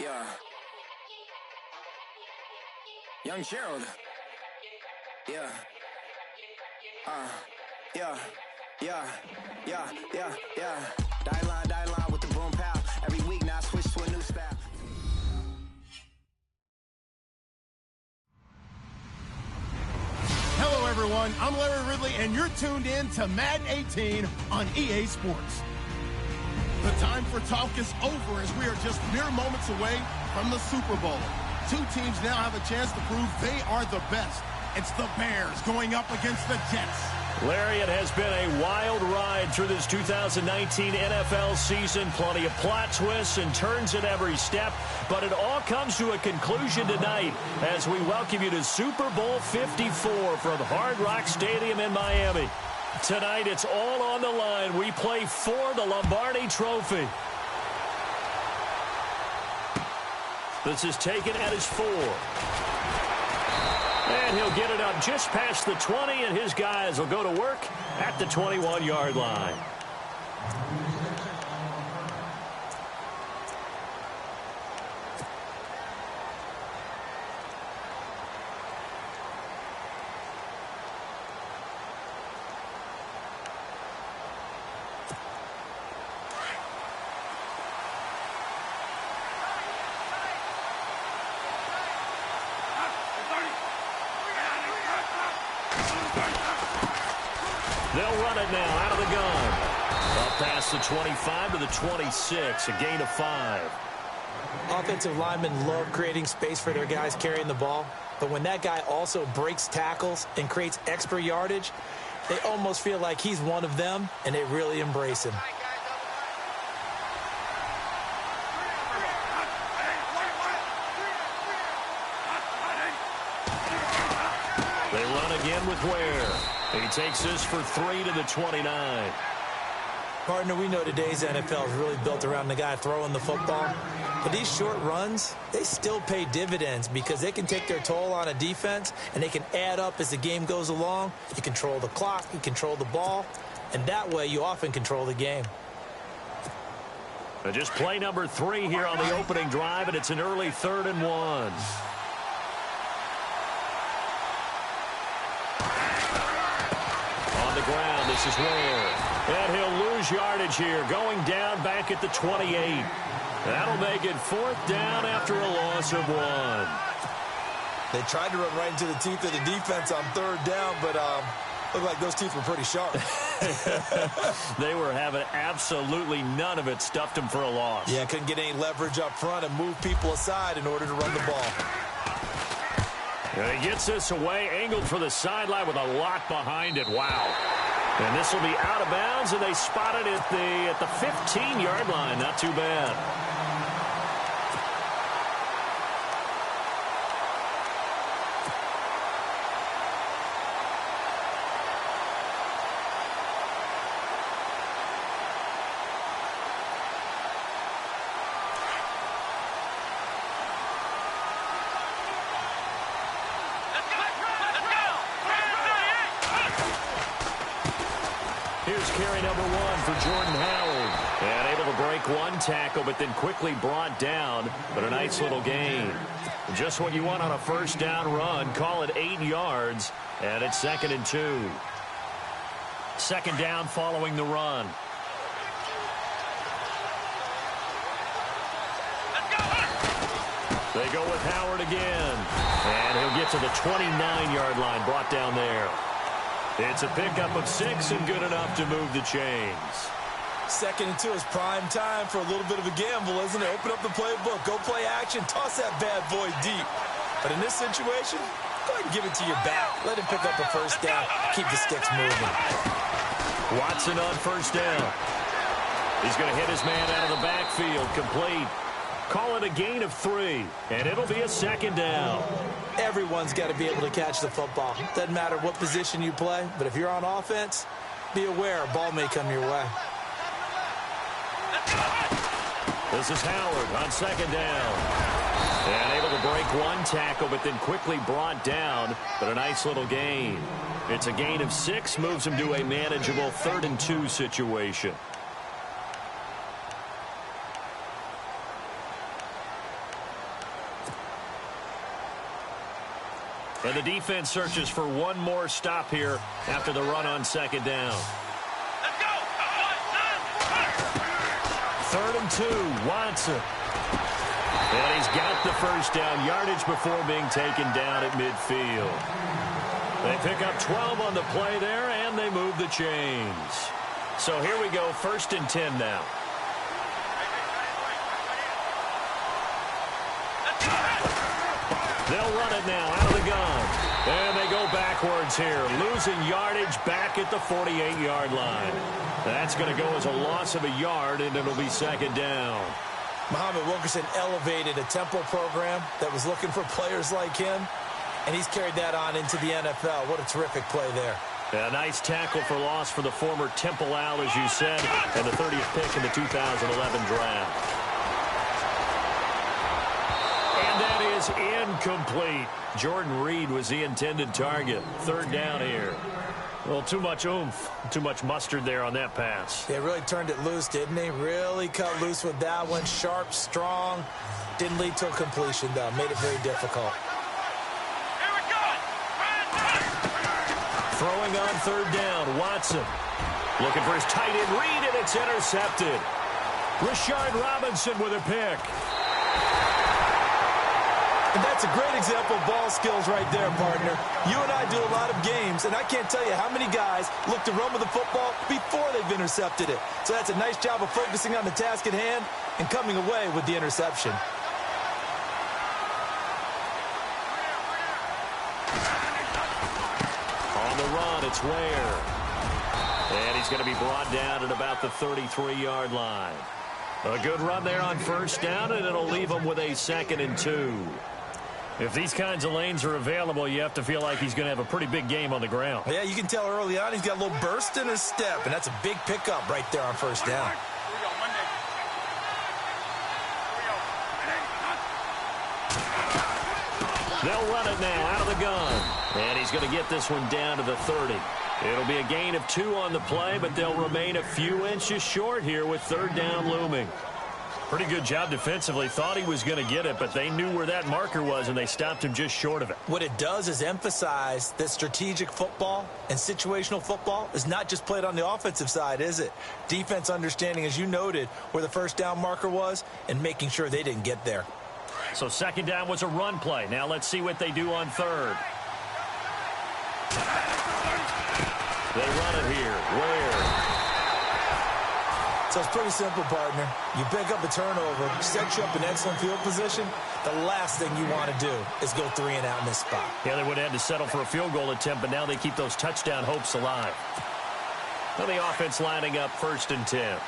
Yeah. Young Gerald. Yeah. Yeah. Die line with the boom pow. Every week now I switch to a new style. Hello, everyone. I'm Larry Ridley, and you're tuned in to Madden 18 on EA Sports. The time for talk is over as we are just mere moments away from the Super Bowl. Two teams now have a chance to prove they are the best. It's the Bears going up against the Jets. Larry, it has been a wild ride through this 2019 NFL season. Plenty of plot twists and turns at every step. But it all comes to a conclusion tonight as we welcome you to Super Bowl 54 from Hard Rock Stadium in Miami. Tonight, it's all on the line. We play for the Lombardi Trophy. This is taken at his 4. And he'll get it up just past the 20, and his guys will go to work at the 21-yard line. They'll run it now out of the gun. Up past the 25 to the 26, a gain of 5. Offensive linemen love creating space for their guys carrying the ball, but when that guy also breaks tackles and creates extra yardage, they almost feel like he's one of them, and they really embrace him. They run again with Ware. He takes this for 3 to the 29. Partner, we know today's NFL is really built around the guy throwing the football. But these short runs, they still pay dividends because they can take their toll on a defense, and they can add up as the game goes along. You control the clock, you control the ball, and that way you often control the game. Just play number 3 here on the opening drive, and it's an early 3rd and 1. Ground. This is Ware. And he'll lose yardage here, going down back at the 28. That'll make it 4th down after a loss of 1. They tried to run right into the teeth of the defense on 3rd down, but looked like those teeth were pretty sharp. They were having absolutely none of it, stuffed them for a loss. Yeah, couldn't get any leverage up front and move people aside in order to run the ball. And he gets this away, angled for the sideline with a lot behind it. Wow. And this will be out of bounds, and they spot it at the 15-yard line. Not too bad. Carry number 1 for Jordan Howard. And able to break one tackle, but then quickly brought down. But a nice little gain. Just what you want on a 1st down run. Call it 8 yards. And it's 2nd and 2. 2nd down following the run. They go with Howard again. And he'll get to the 29-yard line, brought down there. It's a pickup of 6 and good enough to move the chains. 2nd and 2 is prime time for a little bit of a gamble, isn't it? Open up the playbook, go play action, toss that bad boy deep. But in this situation, go ahead and give it to your back. Let him pick up a 1st down. Keep the sticks moving. Watson on 1st down. He's going to hit his man out of the backfield, complete. Call it a gain of 3, and it'll be a 2nd down. Everyone's got to be able to catch the football. Doesn't matter what position you play, but if you're on offense, be aware a ball may come your way. This is Howard on 2nd down. And able to break one tackle, but then quickly brought down, but a nice little gain. It's a gain of 6, moves him to a manageable 3rd and 2 situation. And the defense searches for one more stop here after the run on second down. Let's go. 3rd and 2, Watson. And he's got the first down yardage before being taken down at midfield. They pick up 12 on the play there, and they move the chains. So here we go, 1st and 10 now. They'll run it now out of the gun. And they go backwards here, losing yardage back at the 48-yard line. That's going to go as a loss of a yard, and it'll be 2nd down. Muhammad Wilkerson elevated a tempo program that was looking for players like him, and he's carried that on into the NFL. What a terrific play there. A nice tackle for loss for the former Temple Owl, as you said, and the 30th pick in the 2011 draft. And that is incomplete. Jordan Reed was the intended target. 3rd down here. Well, too much oomph, too much mustard there on that pass. They really turned it loose, didn't they? Really cut loose with that one. Sharp, strong. Didn't lead to a completion, though. Made it very difficult. Here we go. Throwing on 3rd down, Watson. Looking for his tight end Reed, and it's intercepted. Rashard Robinson with a pick. And that's a great example of ball skills right there, partner. You and I do a lot of games, and I can't tell you how many guys look to run with the football before they've intercepted it. So that's a nice job of focusing on the task at hand and coming away with the interception. On the run, it's Ware. And he's going to be brought down at about the 33-yard line. A good run there on 1st down, and it'll leave him with a 2nd and 2. If these kinds of lanes are available, you have to feel like he's going to have a pretty big game on the ground. Yeah, you can tell early on he's got a little burst in his step, and that's a big pickup right there on 1st down. They'll run it now out of the gun. And he's going to get this one down to the 30. It'll be a gain of 2 on the play, but they'll remain a few inches short here with 3rd down looming. Pretty good job defensively. Thought he was going to get it, but they knew where that marker was, and they stopped him just short of it. What it does is emphasize that strategic football and situational football is not just played on the offensive side, is it? Defense understanding, as you noted, where the 1st down marker was and making sure they didn't get there. So 2nd down was a run play. Now let's see what they do on 3rd. They run it here. Where? So it's pretty simple, partner. You pick up a turnover, set you up in excellent field position. The last thing you want to do is go 3 and out in this spot. Yeah, they would have had to settle for a field goal attempt, but now they keep those touchdown hopes alive. Well, the offense lining up 1st and 10.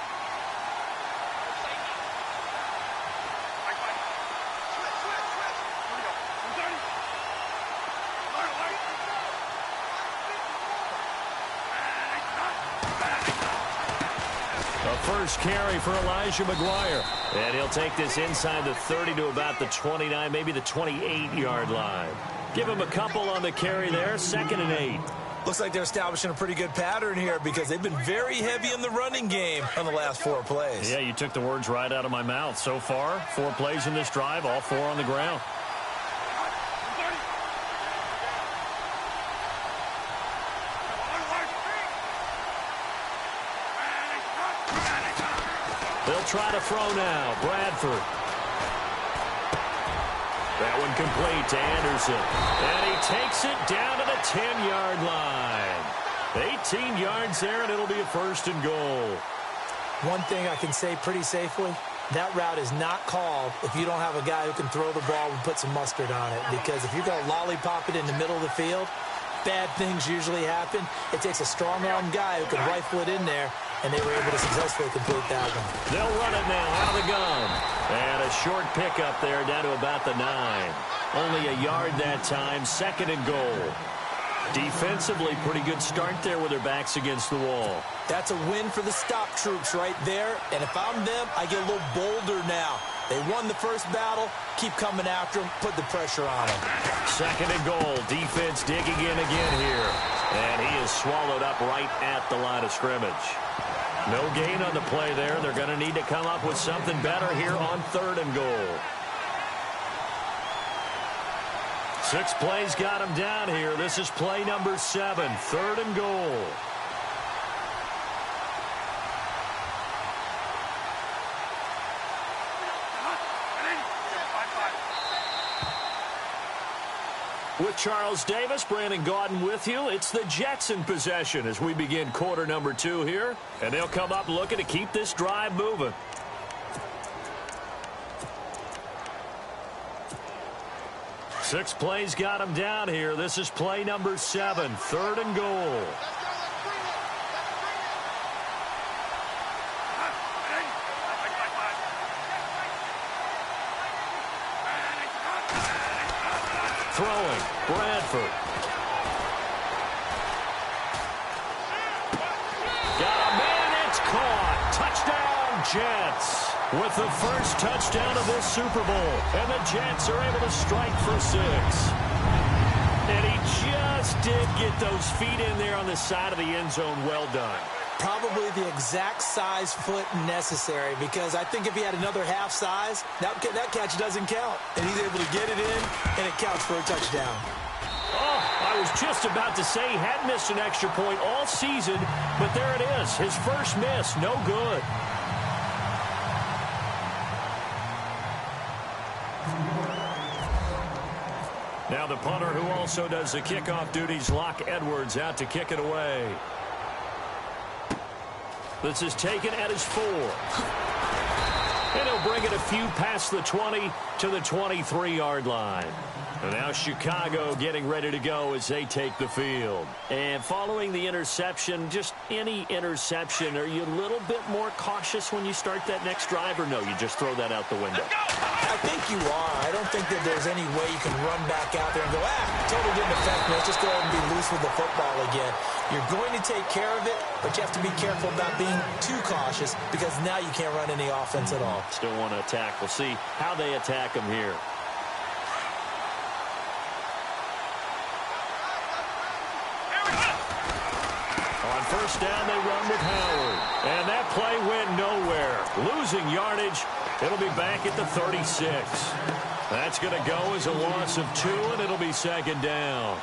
First carry for Elijah McGuire. And he'll take this inside the 30 to about the 29, maybe the 28-yard line. Give him a couple on the carry there, 2nd and 8. Looks like they're establishing a pretty good pattern here because they've been very heavy in the running game on the last 4 plays. Yeah, you took the words right out of my mouth. So far, 4 plays in this drive, all 4 on the ground. They'll try to throw now. Bradford. That one complete to Anderson. And he takes it down to the 10-yard line. 18 yards there, and it'll be a 1st and goal. One thing I can say pretty safely, that route is not called if you don't have a guy who can throw the ball and put some mustard on it. Because if you're going to lollipop it in the middle of the field, bad things usually happen. It takes a strong-arm guy who can rifle it in there, and they were able to successfully complete that one. They'll run it now out of the gun. And a short pickup there down to about the 9. Only a yard that time, 2nd and goal. Defensively, pretty good start there with their backs against the wall. That's a win for the stop troops right there. And if I'm them, I get a little bolder now. They won the first battle. Keep coming after them. Put the pressure on them. 2nd and goal. Defense digging in again here. And he is swallowed up right at the line of scrimmage. No gain on the play there. They're going to need to come up with something better here on 3rd and goal. 6 plays got him down here. This is play number 7, 3rd and goal. With Charles Davis, Brandon Gaudin with you. It's the Jets in possession as we begin quarter number 2 here. And they'll come up looking to keep this drive moving. Six plays got him down here. This is play number 7, 3rd and goal. Throwing, Bradford. Got a man, it's caught. Touchdown, Jets. With the first touchdown of this Super Bowl. And the Jets are able to strike for 6. And he just did get those feet in there on the side of the end zone. Well done. Probably the exact size foot necessary, because I think if he had another half size, that catch doesn't count. And he's able to get it in, and it counts for a touchdown. Oh, I was just about to say he had missed an extra point all season, but there it is. His first miss, no good. Now the punter who also does the kickoff duties, Locke Edwards, out to kick it away. This is taken at his 4. And he'll bring it a few past the 20 to the 23-yard line. And now Chicago getting ready to go as they take the field. And following the interception, just any interception, are you a little bit more cautious when you start that next drive, or no, you just throw that out the window? I think you are. I don't think that there's any way you can run back out there and go, totally didn't affect me. Let's just go ahead and be loose with the football again. You're going to take care of it, but you have to be careful about being too cautious, because now you can't run any offense at all. Still want to attack. We'll see how they attack him here. On first down, they run with Howard. And that play went nowhere. Losing yardage. It'll be back at the 36. That's going to go as a loss of 2, and it'll be 2nd down.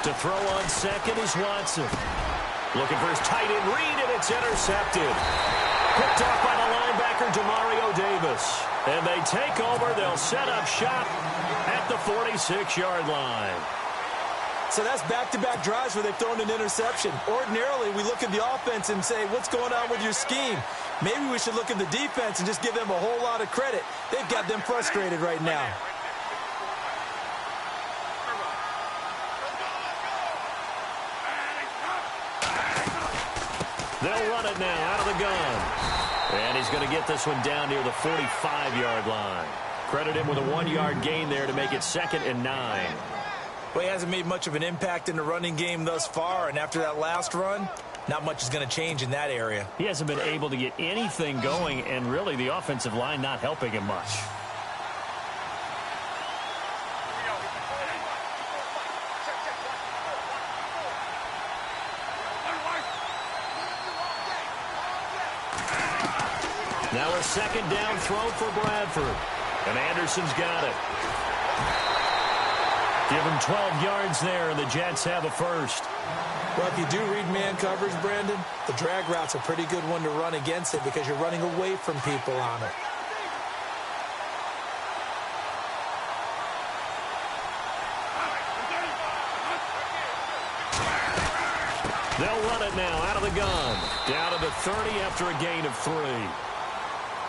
To throw on 2nd is Watson. Looking for his tight end read, and it's intercepted. Picked off by the linebacker, Demario Davis. And they take over. They'll set up shop at the 46-yard line. So that's back-to-back drives where they've thrown an interception. Ordinarily, we look at the offense and say, what's going on with your scheme? Maybe we should look at the defense and just give them a whole lot of credit. They've got them frustrated right now. They'll run it now out of the gun. And he's going to get this one down near the 45-yard line. Credit him with a 1-yard gain there to make it 2nd and 9. Well, he hasn't made much of an impact in the running game thus far, and after that last run, not much is going to change in that area. He hasn't been able to get anything going, and really the offensive line not helping him much. Now a 2nd down throw for Bradford. And Anderson's got it. Give him 12 yards there, and the Jets have a first. Well, if you do read man coverage, Brandon, the drag route's a pretty good one to run against it because you're running away from people on it. They'll run it now out of the gun. Down to the 30 after a gain of 3.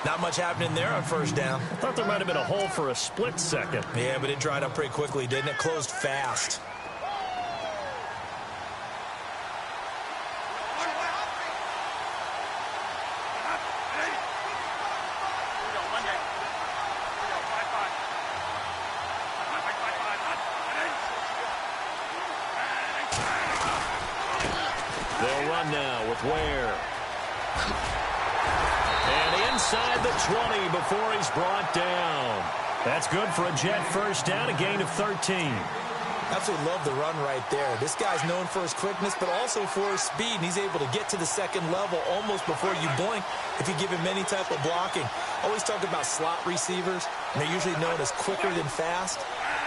Not much happening there on first down. Thought there might have been a hole for a split second. Yeah, but it dried up pretty quickly, didn't it? Closed fast. They'll run now with Ware. And inside the 20 before he's brought down. That's good for a Jet first down, a gain of 13. Absolutely love the run right there. This guy's known for his quickness, but also for his speed, and he's able to get to the second level almost before you blink if you give him any type of blocking. Always talk about slot receivers, and they're usually known as quicker than fast.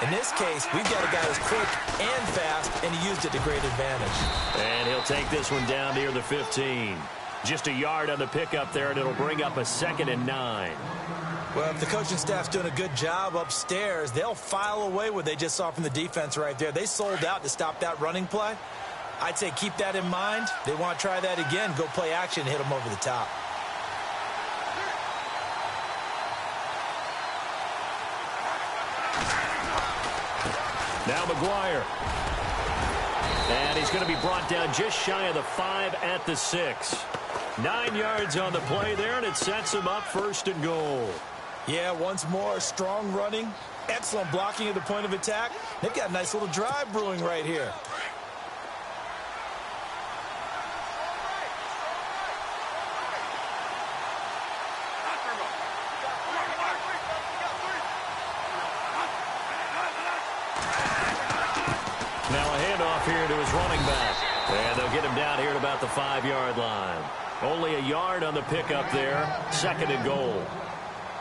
In this case, we've got a guy who's quick and fast, and he used it to great advantage. And he'll take this one down near the 15. Just a yard on the pickup there, and it'll bring up a 2nd and 9. Well, if the coaching staff's doing a good job upstairs, they'll file away what they just saw from the defense right there. They sold out to stop that running play. I'd say keep that in mind. They want to try that again, go play action, and hit them over the top. Now McGuire. And he's going to be brought down just shy of the 5 at the 6. 9 yards on the play there, and it sets him up 1st and goal. Yeah, once more, strong running, excellent blocking at the point of attack. They've got a nice little drive brewing right here. Now a handoff here to his running back. And they'll get him down here at about the 5-yard line. Only a yard on the pickup there. 2nd and goal.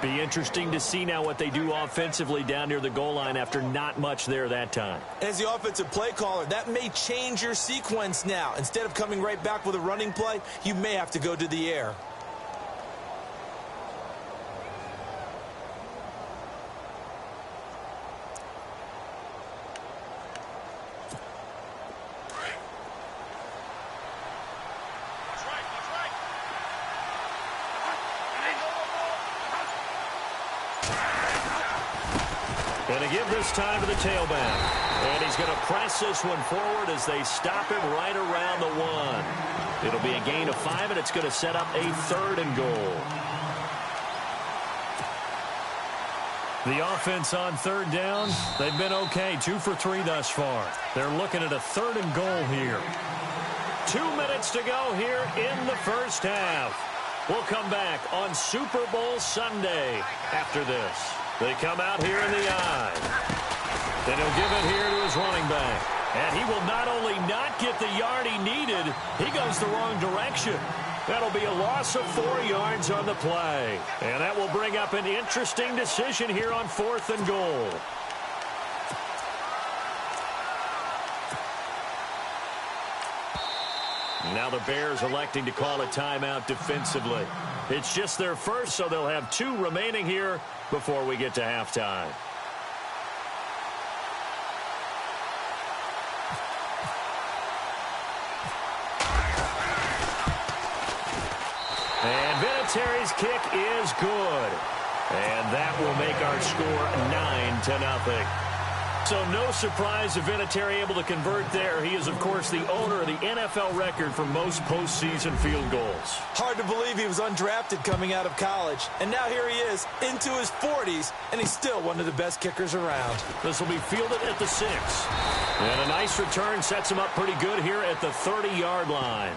Be interesting to see now what they do offensively down near the goal line after not much there that time. As the offensive play caller, that may change your sequence now. Instead of coming right back with a running play, you may have to go to the air. Going to give this time to the tailback. And he's going to press this one forward as they stop him right around the 1. It'll be a gain of 5, and it's going to set up a 3rd and goal. The offense on 3rd down, they've been okay. 2 for 3 thus far. They're looking at a 3rd and goal here. 2 minutes to go here in the first half. We'll come back on Super Bowl Sunday after this. They come out here in the eye. Then he'll give it here to his running back. And he will not only not get the yard he needed, he goes the wrong direction. That'll be a loss of 4 yards on the play. And that will bring up an interesting decision here on 4th and goal. Now the Bears electing to call a timeout defensively. It's just their first, so they'll have 2 remaining here before we get to halftime. And Vinatieri's kick is good. And that will make our score 9-0. So no surprise if Vinatieri able to convert there. He is, of course, the owner of the NFL record for most postseason field goals. Hard to believe he was undrafted coming out of college. And now here he is into his 40s, and he's still one of the best kickers around. This will be fielded at the 6. And a nice return sets him up pretty good here at the 30-yard line.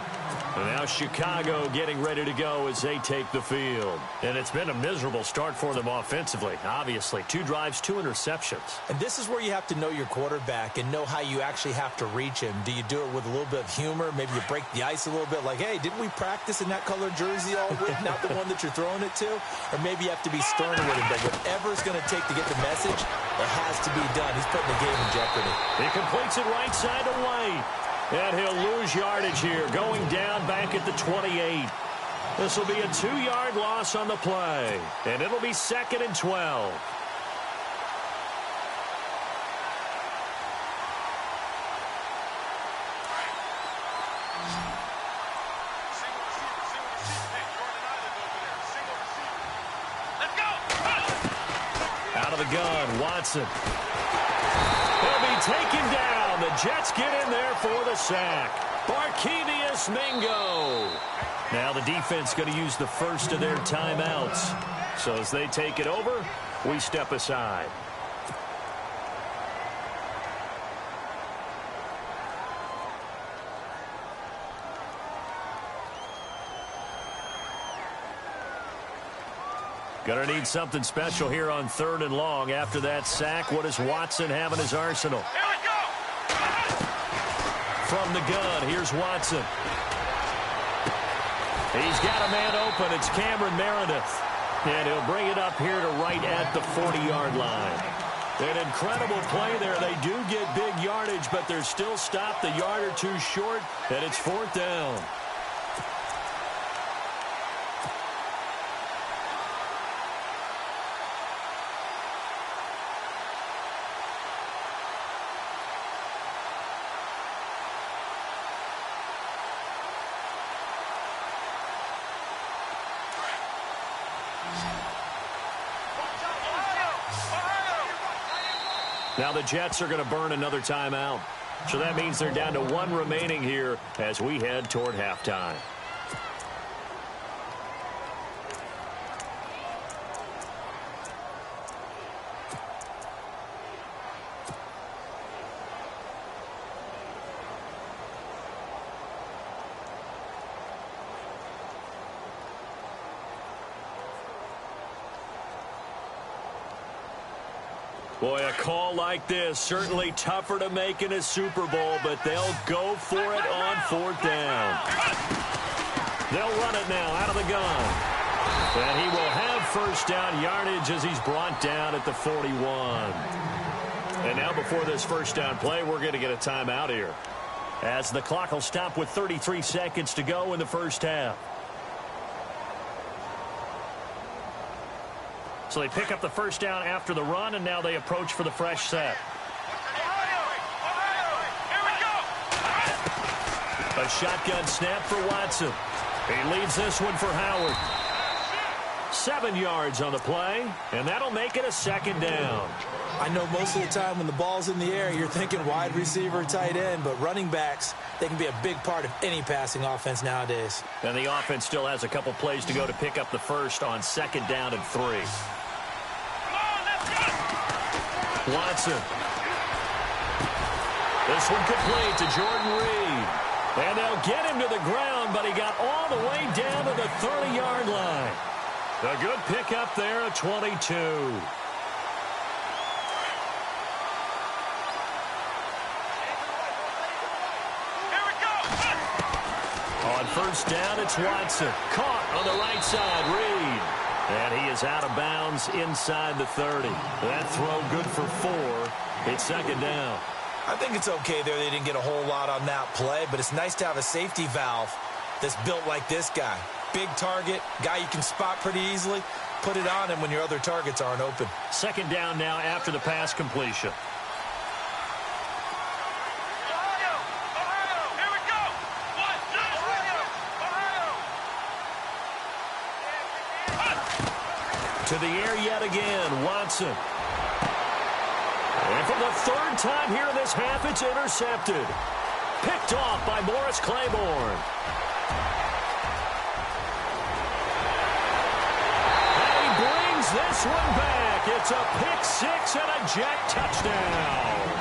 And now Chicago getting ready to go as they take the field. And it's been a miserable start for them offensively. Obviously, 2 drives, 2 interceptions. And this is where you have to know your quarterback and know how you actually have to reach him. Do you do it with a little bit of humor? Maybe you break the ice a little bit like, hey, didn't we practice in that colored jersey all week, not the one that you're throwing it to? Or maybe you have to be stern with him. But whatever it's going to take to get the message, it has to be done. He's putting the game in jeopardy. He completes it right side to White. And he'll lose yardage here, going down back at the 28. This will be a 2-yard loss on the play. And it'll be 2nd and 12. Out of the gun, Watson. He'll be taken down. The Jets get in there for the sack. Barkevius Mingo. Now the defense going to use the first of their timeouts. So as they take it over, we step aside. Going to need something special here on 3rd and long. After that sack, what does Watson have in his arsenal? Here we go! from the gun. Here's Watson. He's got a man open. It's Cameron Meredith. And he'll bring it up here to right at the 40-yard line. An incredible play there. They do get big yardage, but they're still stopped a yard or two short, and it's 4th down. Now the Jets are going to burn another timeout. So that means they're down to 1 remaining here as we head toward halftime. Boy, a call like this, certainly tougher to make in a Super Bowl, but they'll go for it on 4th down. They'll run it now out of the gun. And he will have first down yardage as he's brought down at the 41. And now before this first down play, we're going to get a timeout here, as the clock will stop with 33 seconds to go in the first half. So they pick up the first down after the run, and now they approach for the fresh set. A shotgun snap for Watson. He leaves this one for Howard. 7 yards on the play, and that'll make it a 2nd down. I know most of the time when the ball's in the air, you're thinking wide receiver, tight end, but running backs, they can be a big part of any passing offense nowadays. And the offense still has a couple plays to go to pick up the first on 2nd down and 3. Watson. This one complete to Jordan Reed. And they'll get him to the ground, but he got all the way down to the 30-yard line. A good pickup there at 22. On first down, it's Watson. Caught on the right side, Reed. And he is out of bounds inside the 30. That throw good for 4. It's 2nd down. I think it's okay there. They didn't get a whole lot on that play, but it's nice to have a safety valve that's built like this guy. Big target, guy you can spot pretty easily. Put it on him when your other targets aren't open. 2nd down now after the pass completion. To the air yet again, Watson. And for the 3rd time here in this half, it's intercepted. Picked off by Morris Claiborne. And he brings this one back. It's a pick-6 and a Jet touchdown.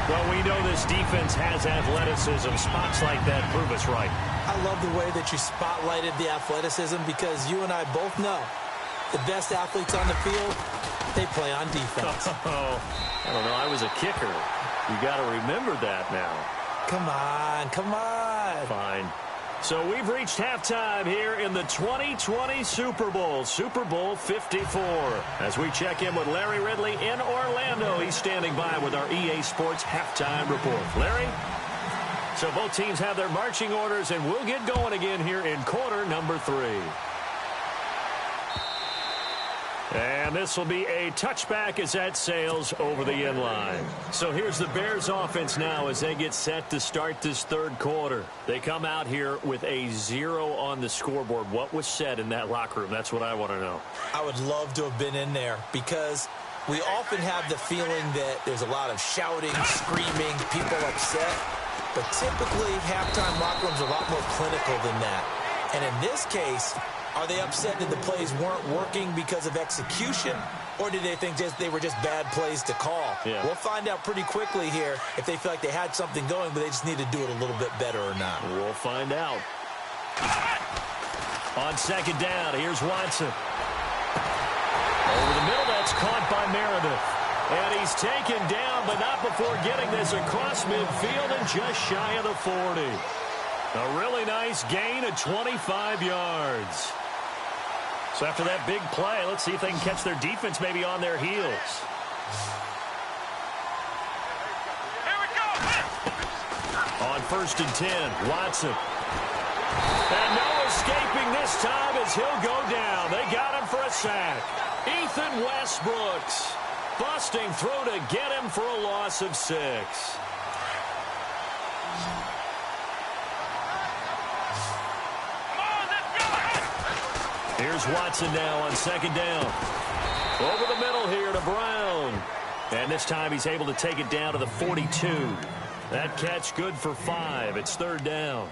Well, we know this defense has athleticism. Spots like that prove us right. I love the way that you spotlighted the athleticism, because you and I both know the best athletes on the field, they play on defense. Oh, I don't know. I was a kicker. You got to remember that now. Come on, come on. Fine. So we've reached halftime here in the 2020 Super Bowl, Super Bowl 54. As we check in with Larry Ridley in Orlando, he's standing by with our EA Sports halftime report. Larry? So both teams have their marching orders, and we'll get going again here in quarter number 3. And this will be a touchback as that sails over the end line. So here's the Bears offense now as they get set to start this 3rd quarter. They come out here with a 0 on the scoreboard. What was said in that locker room? That's what I want to know. I would love to have been in there, because we often have the feeling that there's a lot of shouting, screaming, people upset. But typically, halftime locker rooms are a lot more clinical than that. And in this case, are they upset that the plays weren't working because of execution, or did they think they were just bad plays to call? Yeah. We'll find out pretty quickly here if they feel like they had something going, but they just need to do it a little bit better or not. We'll find out. On 2nd down, here's Watson. Over the middle, that's caught by Meredith. And he's taken down, but not before getting this across midfield and just shy of the 40. A really nice gain of 25 yards. So after that big play, let's see if they can catch their defense maybe on their heels. Here we go. On 1st and 10, Watson. And no escaping this time as he'll go down. They got him for a sack. Ethan Westbrooks busting through to get him for a loss of 6. Here's Watson now on 2nd down. Over the middle here to Brown. And this time he's able to take it down to the 42. That catch good for 5. It's 3rd down.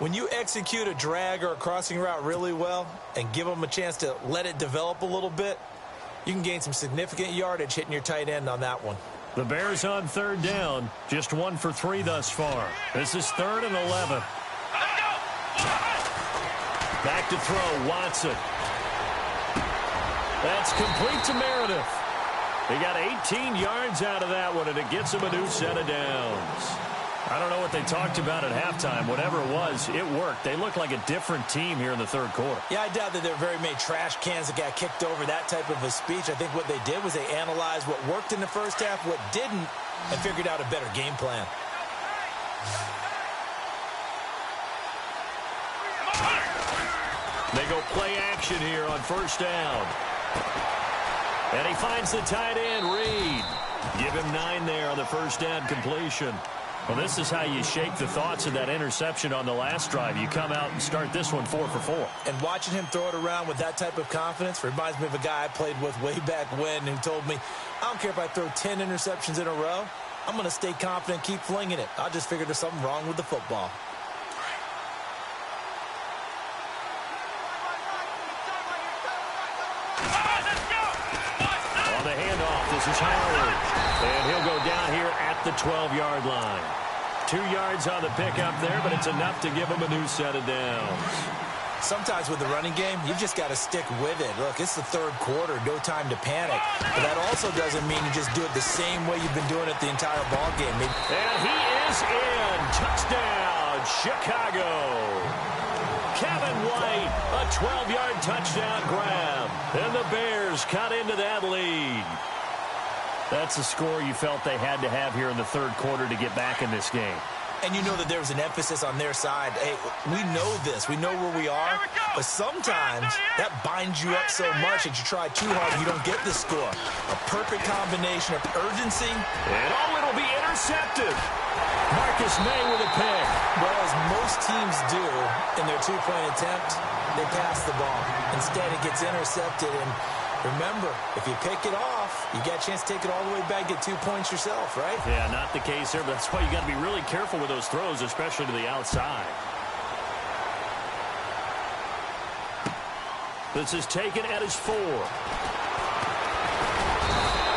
When you execute a drag or a crossing route really well and give them a chance to let it develop a little bit, you can gain some significant yardage hitting your tight end on that one. The Bears on 3rd down. Just 1 for 3 thus far. This is 3rd and 11. Back to throw, Watson. That's complete to Meredith. He got 18 yards out of that one, and it gets him a new set of downs. I don't know what they talked about at halftime. Whatever it was, it worked. They look like a different team here in the 3rd quarter. Yeah, I doubt that there are very many trash cans that got kicked over, that type of a speech. I think what they did was they analyzed what worked in the first half, what didn't, and figured out a better game plan. They go play action here on 1st down. And he finds the tight end, Reed. Give him 9 there on the 1st down completion. Well, this is how you shake the thoughts of that interception on the last drive. You come out and start this one 4 for 4. And watching him throw it around with that type of confidence reminds me of a guy I played with way back when who told me, I don't care if I throw 10 interceptions in a row. I'm going to stay confident, keep flinging it. I just figured there's something wrong with the football. On the handoff, this is Howard. And he'll go down here at the 12-yard line. 2 yards on the pickup there, but it's enough to give him a new set of downs. Sometimes with the running game, you've just got to stick with it. Look, it's the 3rd quarter, no time to panic. But that also doesn't mean you just do it the same way you've been doing it the entire ball game. And he is in. Touchdown, Chicago. Kevin White, a 12-yard touchdown grab. And the Bears cut into that lead. That's a score you felt they had to have here in the 3rd quarter to get back in this game. And you know that there was an emphasis on their side. Hey, we know this. We know where we are. But sometimes that binds you up so much that you try too hard and you don't get the score. A perfect combination of urgency. And it'll be intercepted. Marcus May with a pick. Well, as most teams do in their 2-point attempt, they pass the ball. Instead, it gets intercepted. And remember, if you pick it off, you got a chance to take it all the way back, get 2 points yourself, right? Yeah, not the case here, but that's why you got to be really careful with those throws, especially to the outside. This is taken at his 4.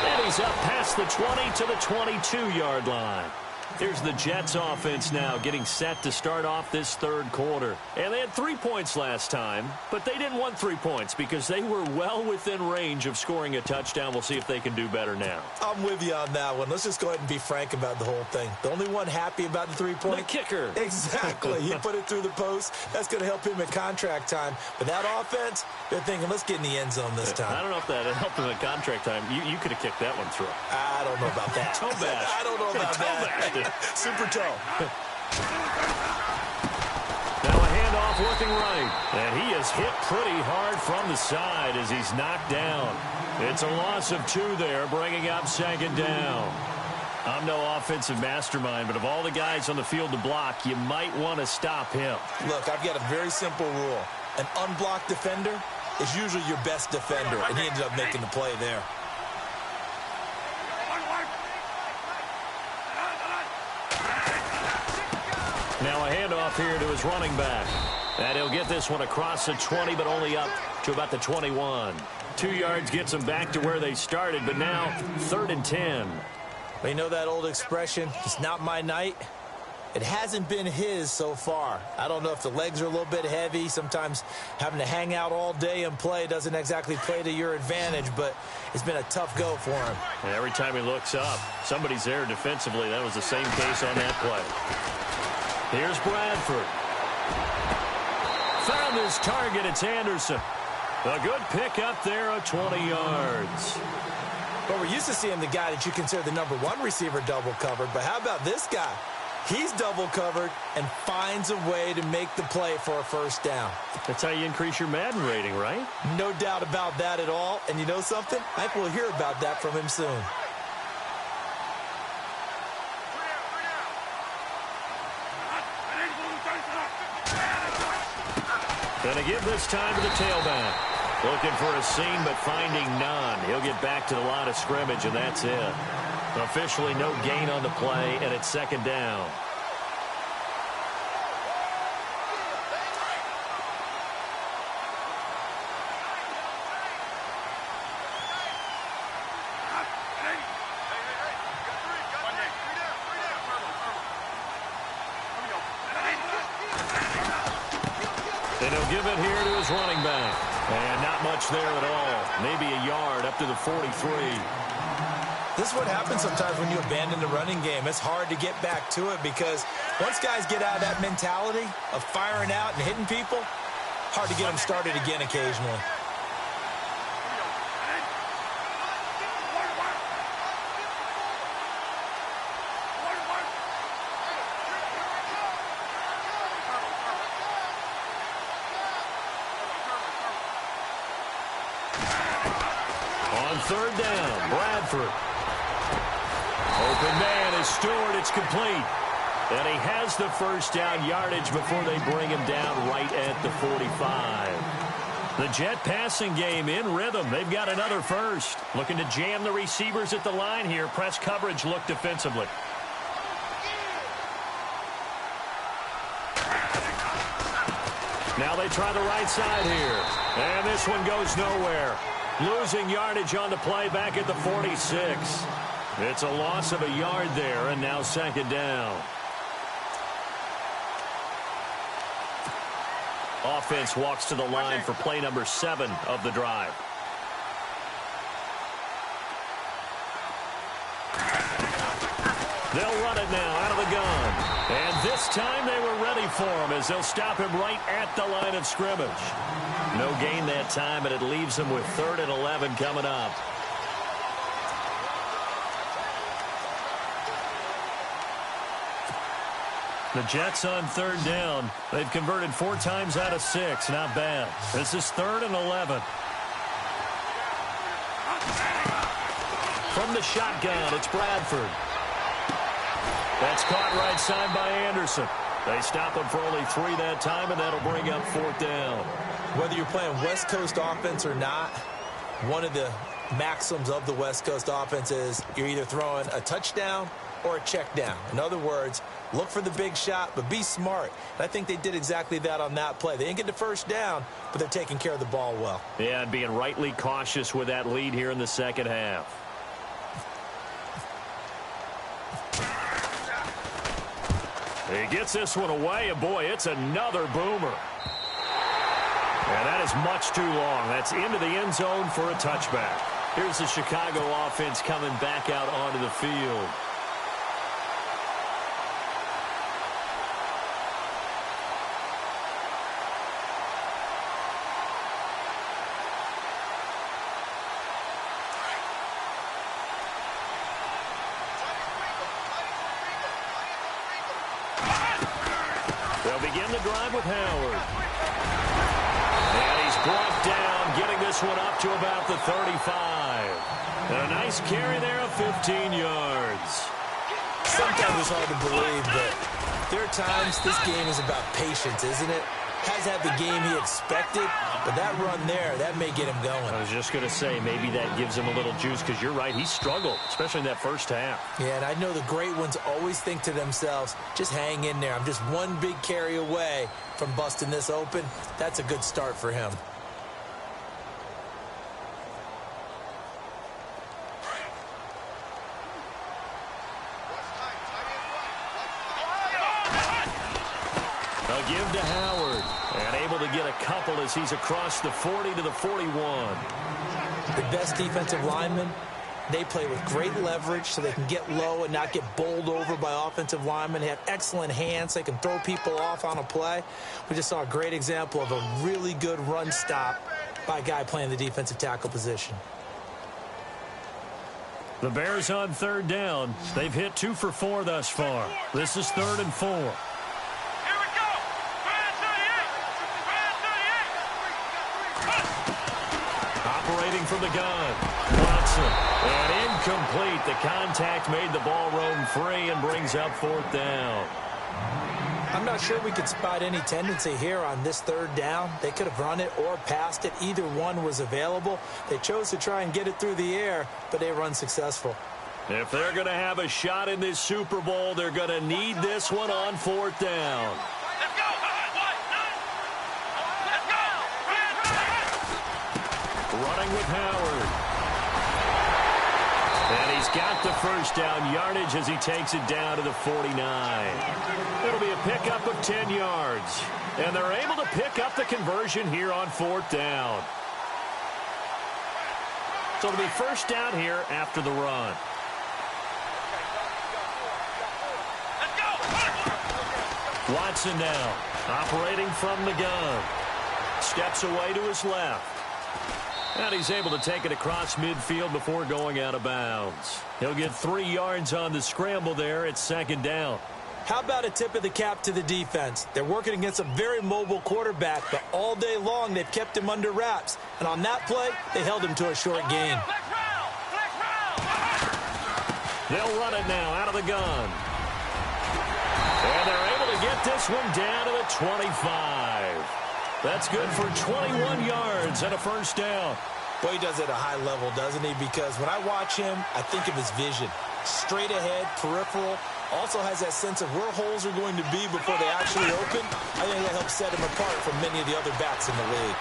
And he's up past the 20 to the 22-yard line. Here's the Jets offense now getting set to start off this 3rd quarter. And they had 3 points last time, but they didn't want 3 points because they were well within range of scoring a touchdown. We'll see if they can do better now. I'm with you on that one. Let's just go ahead and be frank about the whole thing. The only one happy about the 3-point? The kicker. Exactly. He put it through the post. That's going to help him at contract time. But that offense, they're thinking, let's get in the end zone this time. I don't know if that helped him at contract time. You could have kicked that one through. I don't know about that. Toe bash. I don't know about that. Super toe. Now a handoff looking right. And he is hit pretty hard from the side as he's knocked down. It's a loss of 2 there, bringing up 2nd down. I'm no offensive mastermind, but of all the guys on the field to block, you might want to stop him. Look, I've got a very simple rule. An unblocked defender is usually your best defender, and he ended up making the play there. Now a handoff here to his running back. And he'll get this one across the 20, but only up to about the 21. 2 yards gets them back to where they started, but now 3rd and 10. Well, you know that old expression, it's not my night? It hasn't been his so far. I don't know if the legs are a little bit heavy. Sometimes having to hang out all day and play doesn't exactly play to your advantage, but it's been a tough go for him. And every time he looks up, somebody's there defensively. That was the same case on that play. Here's Bradford. Found his target. It's Anderson. A good pick up there of 20 yards. But we're used to seeing the guy that you consider the #1 receiver double covered. But how about this guy? He's double covered and finds a way to make the play for a first down. That's how you increase your Madden rating, right? No doubt about that at all. And you know something? I think we'll hear about that from him soon. Gonna give this time to the tailback. Looking for a seam, but finding none. He'll get back to the line of scrimmage, and that's it. Officially no gain on the play, and it's second down. And he'll give it here to his running back. And not much there at all. Maybe a yard up to the 43. This is what happens sometimes when you abandon the running game. It's hard to get back to it because once guys get out of that mentality of firing out and hitting people, hard to get them started again occasionally. On third down, Bradford. Open man is Stewart. It's complete. And he has the first down yardage before they bring him down right at the 45. The Jet passing game in rhythm. They've got another first. Looking to jam the receivers at the line here. Press coverage look defensively. Now they try the right side here. And this one goes nowhere. Losing yardage on the play back at the 46. It's a loss of a yard there, and now second down. Offense walks to the line for play number 7 of the drive. They'll run it now out of the gun. And this time they were ready for him as they'll stop him right at the line of scrimmage. No gain that time, and it leaves them with 3rd and 11 coming up. The Jets on third down. They've converted 4 times out of 6. Not bad. This is 3rd and 11. From the shotgun, it's Bradford. That's caught right side by Anderson. They stop him for only 3 that time, and that'll bring up 4th down. Whether you're playing West Coast offense or not, one of the maxims of the West Coast offense is you're either throwing a touchdown or a check down. In other words, look for the big shot, but be smart. And I think they did exactly that on that play. They didn't get the first down, but they're taking care of the ball well. Yeah, and being rightly cautious with that lead here in the second half. He gets this one away, and boy, it's another boomer. And that is much too long. That's into the end zone for a touchback. Here's the Chicago offense coming back out onto the field. They'll begin the drive with Howard. And he's brought down, getting this one up to about the 35. And a nice carry there of 15 yards. Sometimes it's hard to believe, but there are times this game is about patience, isn't it? Has had the game he expected, but that run there, that may get him going. I was just going to say, maybe that gives him a little juice, because you're right, he struggled, especially in that first half. Yeah, and I know the great ones always think to themselves, just hang in there. I'm just one big carry away from busting this open. That's a good start for him. to Howard. And able to get a couple as he's across the 40 to the 41. The best defensive linemen, they play with great leverage so they can get low and not get bowled over by offensive linemen. They have excellent hands so they can throw people off on a play. We just saw a great example of a really good run stop by a guy playing the defensive tackle position. The Bears on third down. They've hit 2 for 4 thus far. This is 3rd and 4. Here we go. Brand 38. Operating from the gun. Watson. And incomplete. The contact made the ball roam free and brings up 4th down. I'm not sure we could spot any tendency here on this 3rd down. They could have run it or passed it. Either one was available. They chose to try and get it through the air, but they were unsuccessful. If they're going to have a shot in this Super Bowl, they're going to need this one on 4th down. Let's go. Let's go. Running with Howard. And he's got the first down yardage as he takes it down to the 49. It'll be a pickup of 10 yards. And they're able to pick up the conversion here on 4th down. So it'll be first down here after the run. Watson now, operating from the gun. Steps away to his left. And he's able to take it across midfield before going out of bounds. He'll get 3 yards on the scramble there at 2nd down. How about a tip of the cap to the defense? They're working against a very mobile quarterback, but all day long they've kept him under wraps. And on that play, they held him to a short gain. They'll run it now out of the gun. And they're able to get this one down to the 25. That's good for 21 yards and a first down. Boy, he does it at a high level, doesn't he? Because when I watch him, I think of his vision. Straight ahead, peripheral. Also has that sense of where holes are going to be before they actually open. I think that helps set him apart from many of the other backs in the league.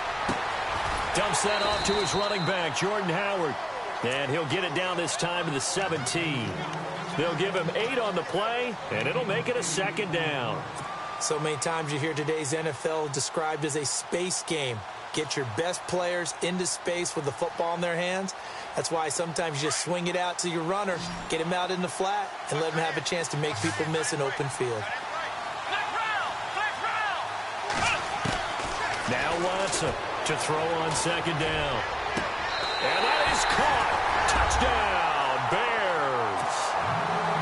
Dumps that off to his running back, Jordan Howard. And he'll get it down this time to the 17. They'll give him 8 on the play, and it'll make it a 2nd down. So many times you hear today's NFL described as a space game. Get your best players into space with the football in their hands. That's why sometimes you just swing it out to your runner, get him out in the flat, and let him have a chance to make people miss an open field. Now Watson to throw on 2nd down. And that is caught. Touchdown, Bears.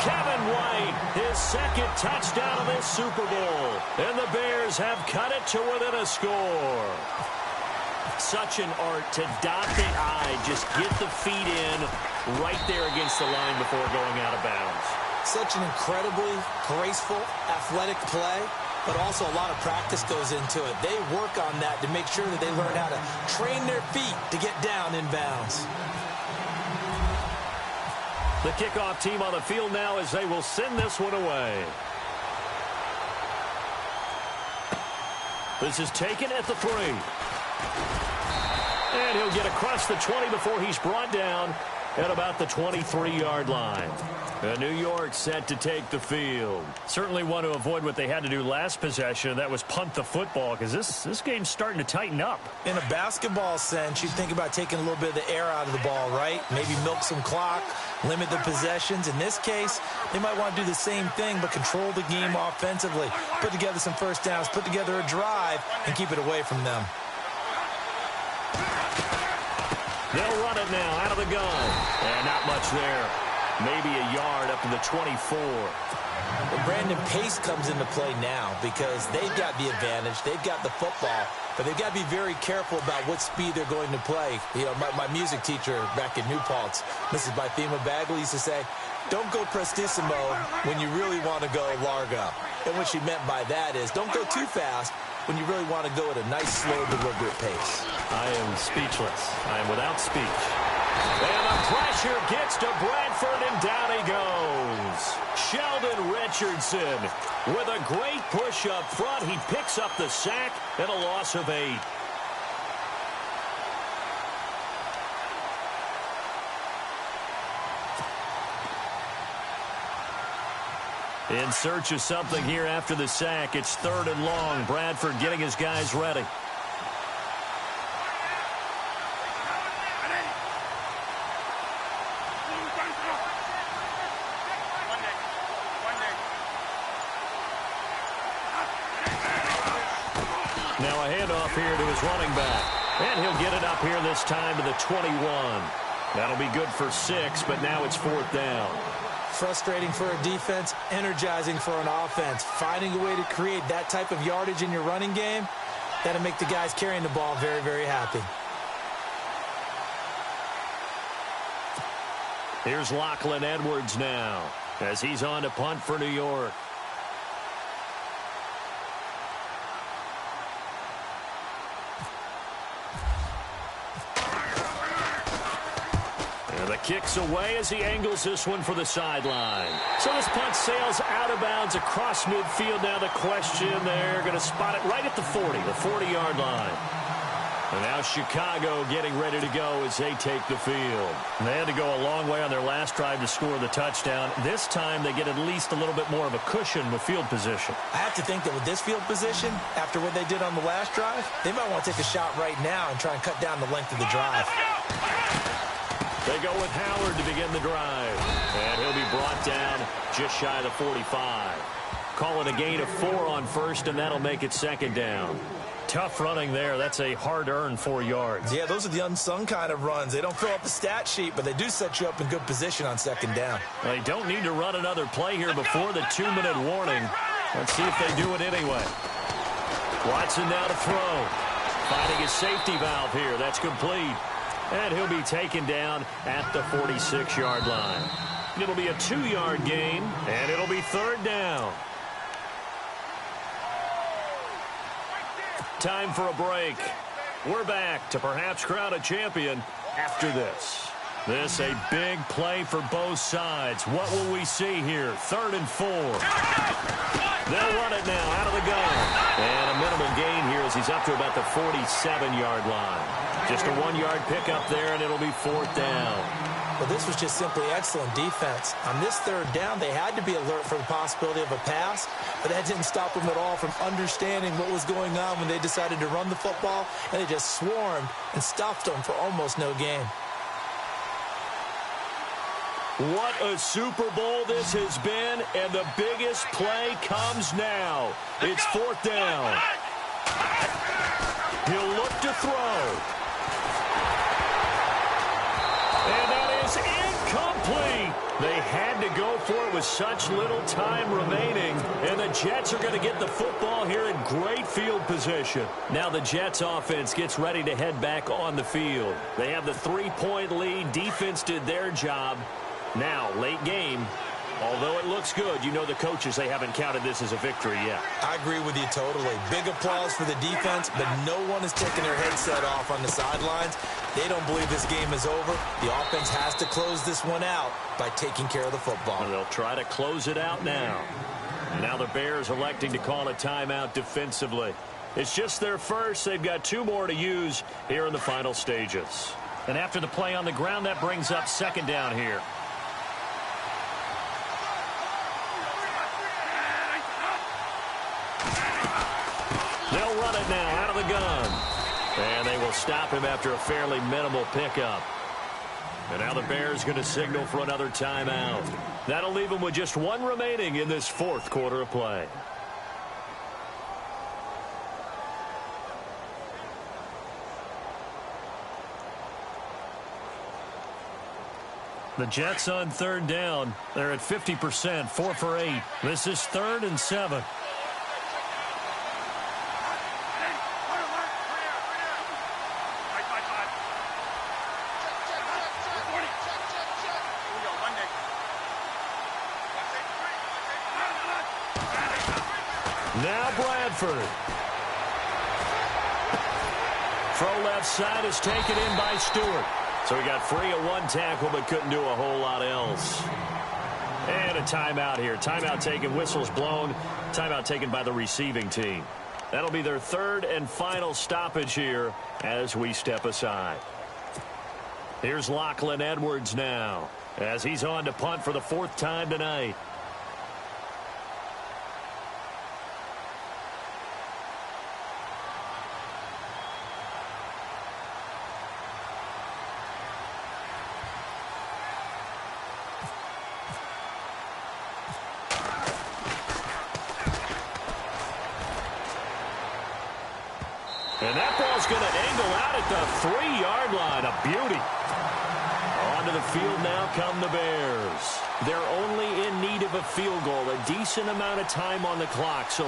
Kevin White, his 2nd touchdown of this Super Bowl. And the Bears have cut it to within a score. Such an art to dot the I, just get the feet in right there against the line before going out of bounds. Such an incredibly graceful, athletic play, but also a lot of practice goes into it. They work on that to make sure that they learn how to train their feet to get down in bounds. The kickoff team on the field now as they will send this one away. This is taken at the 3. And he'll get across the 20 before he's brought down at about the 23-yard line. New York set to take the field. Certainly want to avoid what they had to do last possession. That was punt the football, because this game's starting to tighten up. In a basketball sense, you think about taking a little bit of the air out of the ball, right? Maybe milk some clock, limit the possessions. In this case, they might want to do the same thing, but control the game offensively. Put together some first downs, put together a drive, and keep it away from them. They'll run it now out of the gun. And not much there. Maybe a yard up to the 24. Well, Brandon, pace comes into play now because they've got the advantage. They've got the football, but they've got to be very careful about what speed they're going to play. You know, my music teacher back in New Paltz, Mrs. Bythema Bagley, used to say, don't go prestissimo when you really want to go largo. And what she meant by that is don't go too fast when you really want to go at a nice, slow, deliberate pace. I am speechless. I am without speech. And the pressure gets to Bradford, and down he goes. Sheldon Richardson with a great push up front. He picks up the sack and a loss of 8. In search of something here after the sack. It's 3rd and long. Bradford getting his guys ready. Now a handoff here to his running back. And he'll get it up here this time to the 21. That'll be good for 6, but now it's 4th down. Frustrating for a defense, energizing for an offense. Finding a way to create that type of yardage in your running game, that'll make the guys carrying the ball very, very happy. Here's Lachlan Edwards now as he's on to punt for New York. The kick's away as he angles this one for the sideline. So this punt sails out of bounds across midfield. Now the question, they're going to spot it right at the 40, the 40-yard line. And now Chicago getting ready to go as they take the field. And they had to go a long way on their last drive to score the touchdown. This time they get at least a little bit more of a cushion with field position. I have to think that with this field position, after what they did on the last drive, they might want to take a shot right now and try and cut down the length of the drive. They go with Howard to begin the drive. And he'll be brought down just shy of the 45. Call it a gain of 4 on first, and that'll make it 2nd down. Tough running there. That's a hard-earned 4 yards. Yeah, those are the unsung kind of runs. They don't fill up the stat sheet, but they do set you up in good position on 2nd down. They don't need to run another play here before the 2-minute warning. Let's see if they do it anyway. Watson now to throw. Finding his safety valve here. That's complete. And he'll be taken down at the 46-yard line. It'll be a 2-yard gain, and it'll be 3rd down. Time for a break. We're back to perhaps crown a champion after this. This a big play for both sides. What will we see here? 3rd and 4. They'll run it now out of the gun. And a minimal gain here as he's up to about the 47-yard line. Just a 1-yard pickup there, and it'll be 4th down. Well, this was just simply excellent defense. On this 3rd down, they had to be alert for the possibility of a pass, but that didn't stop them at all from understanding what was going on when they decided to run the football, and they just swarmed and stuffed them for almost no gain. What a Super Bowl this has been, and the biggest play comes now. It's 4th down. He'll look to throw. And that is incomplete. They had to go for it with such little time remaining. And the Jets are going to get the football here in great field position. Now the Jets offense gets ready to head back on the field. They have the 3-point lead. Defense did their job. Now, late game. Although it looks good, you know the coaches, they haven't counted this as a victory yet. I agree with you totally. Big applause for the defense, but no one is taking their headset off on the sidelines. They don't believe this game is over. The offense has to close this one out by taking care of the football. And they'll try to close it out now. Now the Bears electing to call a timeout defensively. It's just their first. They've got 2 more to use here in the final stages. And after the play on the ground, that brings up 2nd down here. They'll run it now out of the gun. And they will stop him after a fairly minimal pickup. And now the Bears going to signal for another timeout. That'll leave them with just 1 remaining in this 4th quarter of play. The Jets on 3rd down. They're at 50%, 4 for 8. This is 3rd and 7. Now Bradford. Throw left side is taken in by Stewart. So he got free of 1 tackle but couldn't do a whole lot else. And a timeout here. Timeout taken, whistles blown. Timeout taken by the receiving team. That'll be their 3rd and final stoppage here as we step aside. Here's Lachlan Edwards now as he's on to punt for the 4th time tonight. And that ball's going to angle out at the 3-yard line. A beauty. Onto the field now come the Bears. They're only in need of a field goal, a decent amount of time on the clock. So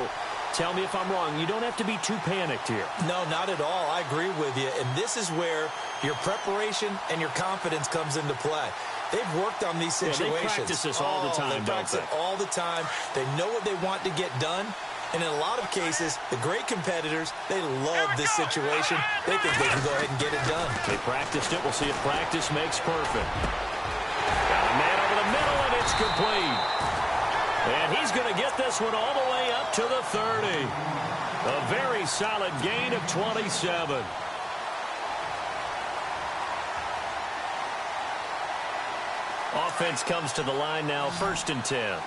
tell me if I'm wrong. You don't have to be too panicked here. No, not at all. I agree with you. And this is where your preparation and your confidence comes into play. They've worked on these situations. Yeah, they practice this all the time, they practice it all the time. They know what they want to get done. And in a lot of cases, the great competitors, they love this situation. They think they can go ahead and get it done. They practiced it. We'll see if practice makes perfect. Got a man over the middle, and it's complete. And he's going to get this one all the way up to the 30. A very solid gain of 27. Offense comes to the line now, 1st and 10.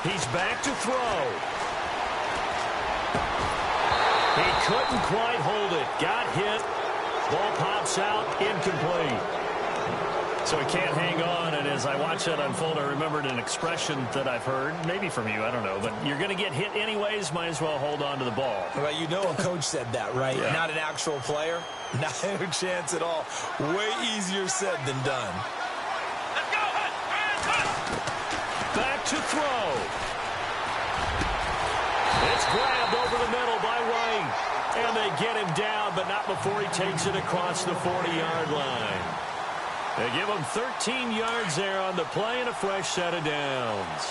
He's back to throw. He couldn't quite hold it. Got hit. Ball pops out, incomplete. So he can't hang on, and as I watch that unfold, I remembered an expression that I've heard, maybe from you, I don't know, but you're going to get hit anyways, might as well hold on to the ball. Well, you know a coach said that, right? Yeah. Not an actual player. Not a chance at all. Way easier said than done. Let's go. Back to throw. It's grabbed over the middle by White. And they get him down, but not before he takes it across the 40-yard line. They give him 13 yards there on the play and a fresh set of downs.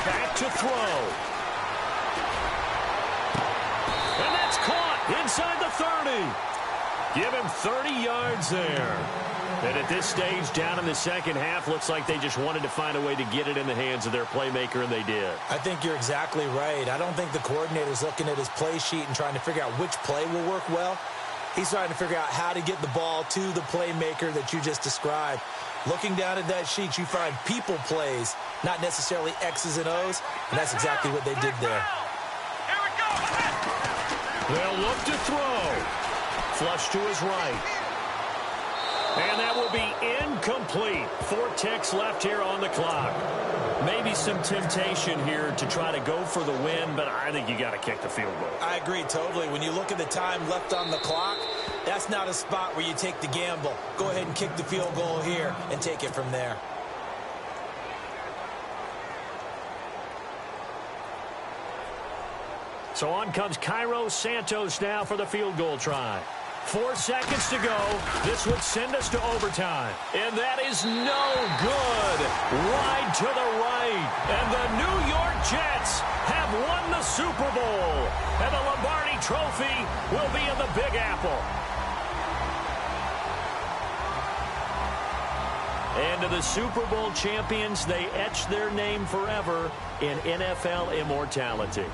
Back to throw. And that's caught inside the 30. Give him 30 yards there. And at this stage, down in the second half, looks like they just wanted to find a way to get it in the hands of their playmaker, and they did. I think you're exactly right. I don't think the coordinator's looking at his play sheet and trying to figure out which play will work well. He's trying to figure out how to get the ball to the playmaker that you just described. Looking down at that sheet, you find people plays, not necessarily X's and O's, and that's exactly what they did there. Here we go. They'll look to throw. Flush to his right. And that will be incomplete. 4 ticks left here on the clock. Maybe some temptation here to try to go for the win, but I think you got to kick the field goal. I agree totally. When you look at the time left on the clock, that's not a spot where you take the gamble. Go ahead and kick the field goal here and take it from there. So on comes Cairo Santos now for the field goal try. 4 seconds to go. This would send us to overtime. And that is no good. Wide to the right. And the New York Jets have won the Super Bowl. And the Lombardi Trophy will be in the Big Apple. And to the Super Bowl champions, they etch their name forever in NFL immortality.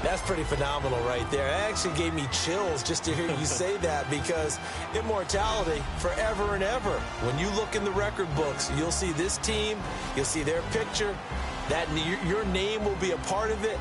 That's pretty phenomenal right there. It actually gave me chills just to hear you say that, because immortality forever and ever. When you look in the record books, you'll see this team, you'll see their picture, that your name will be a part of it,